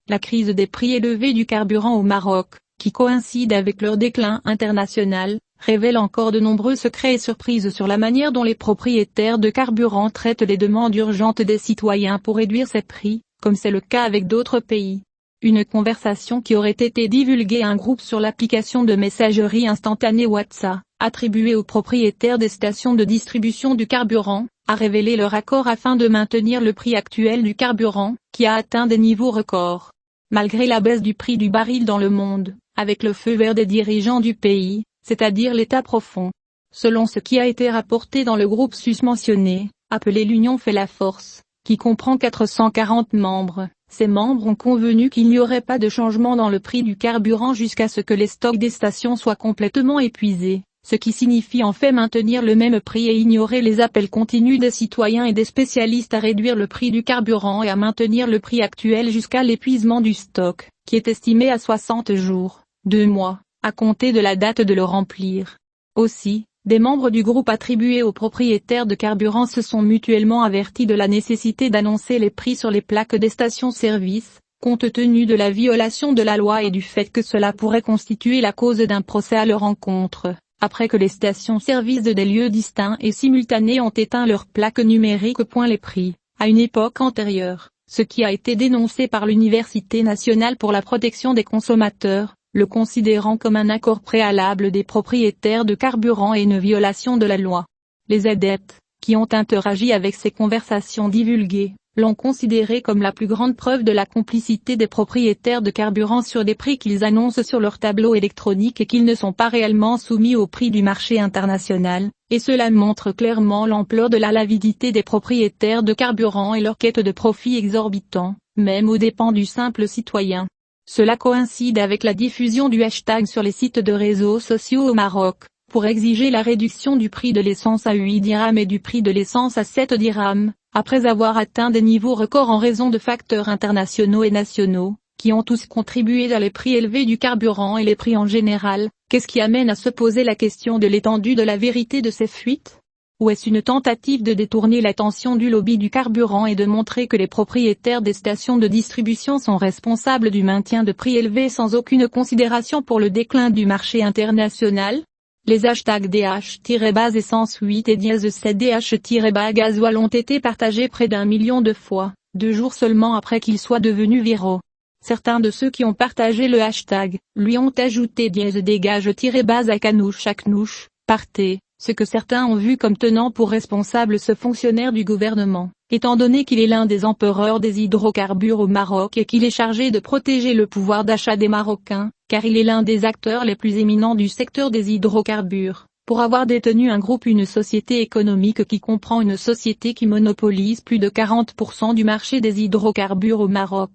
La crise des prix élevés du carburant au Maroc, qui coïncide avec leur déclin international, révèle encore de nombreux secrets et surprises sur la manière dont les propriétaires de carburant traitent les demandes urgentes des citoyens pour réduire ces prix, comme c'est le cas avec d'autres pays. Une conversation qui aurait été divulguée à un groupe sur l'application de messagerie instantanée WhatsApp, attribuée aux propriétaires des stations de distribution du carburant, a révélé leur accord afin de maintenir le prix actuel du carburant, qui a atteint des niveaux records. Malgré la baisse du prix du baril dans le monde, avec le feu vert des dirigeants du pays, c'est-à-dire l'État profond. Selon ce qui a été rapporté dans le groupe susmentionné, appelé l'Union fait la force, qui comprend 440 membres, ces membres ont convenu qu'il n'y aurait pas de changement dans le prix du carburant jusqu'à ce que les stocks des stations soient complètement épuisés, ce qui signifie en fait maintenir le même prix et ignorer les appels continus des citoyens et des spécialistes à réduire le prix du carburant et à maintenir le prix actuel jusqu'à l'épuisement du stock, qui est estimé à 60 jours, 2 mois, à compter de la date de le remplir. Aussi, des membres du groupe attribués aux propriétaires de carburant se sont mutuellement avertis de la nécessité d'annoncer les prix sur les plaques des stations-service, compte tenu de la violation de la loi et du fait que cela pourrait constituer la cause d'un procès à leur encontre, après que les stations-service de des lieux distincts et simultanés ont éteint leurs plaques numériques. Les prix, à une époque antérieure, ce qui a été dénoncé par l'Université nationale pour la protection des consommateurs, le considérant comme un accord préalable des propriétaires de carburant et une violation de la loi. Les adeptes, qui ont interagi avec ces conversations divulguées, l'ont considéré comme la plus grande preuve de la complicité des propriétaires de carburant sur des prix qu'ils annoncent sur leur tableau électronique et qu'ils ne sont pas réellement soumis au prix du marché international, et cela montre clairement l'ampleur de la l'avidité des propriétaires de carburant et leur quête de profit exorbitant, même aux dépens du simple citoyen. Cela coïncide avec la diffusion du hashtag sur les sites de réseaux sociaux au Maroc, pour exiger la réduction du prix de l'essence à 8 dirhams et du prix de l'essence à 7 dirhams, après avoir atteint des niveaux records en raison de facteurs internationaux et nationaux, qui ont tous contribué à les prix élevés du carburant et les prix en général. Qu'est-ce qui amène à se poser la question de l'étendue de la vérité de ces fuites ? Ou est-ce une tentative de détourner l'attention du lobby du carburant et de montrer que les propriétaires des stations de distribution sont responsables du maintien de prix élevés sans aucune considération pour le déclin du marché international ? Les hashtags DH-essence 8 et -7 DH-gasoil ont été partagés près d'1 million de fois, 2 jours seulement après qu'ils soient devenus viraux. Certains de ceux qui ont partagé le hashtag, lui ont ajouté -dégage-à canouche, partez. Ce que certains ont vu comme tenant pour responsable ce fonctionnaire du gouvernement, étant donné qu'il est l'un des empereurs des hydrocarbures au Maroc et qu'il est chargé de protéger le pouvoir d'achat des Marocains, car il est l'un des acteurs les plus éminents du secteur des hydrocarbures, pour avoir détenu une société économique qui comprend une société qui monopolise plus de 40% du marché des hydrocarbures au Maroc.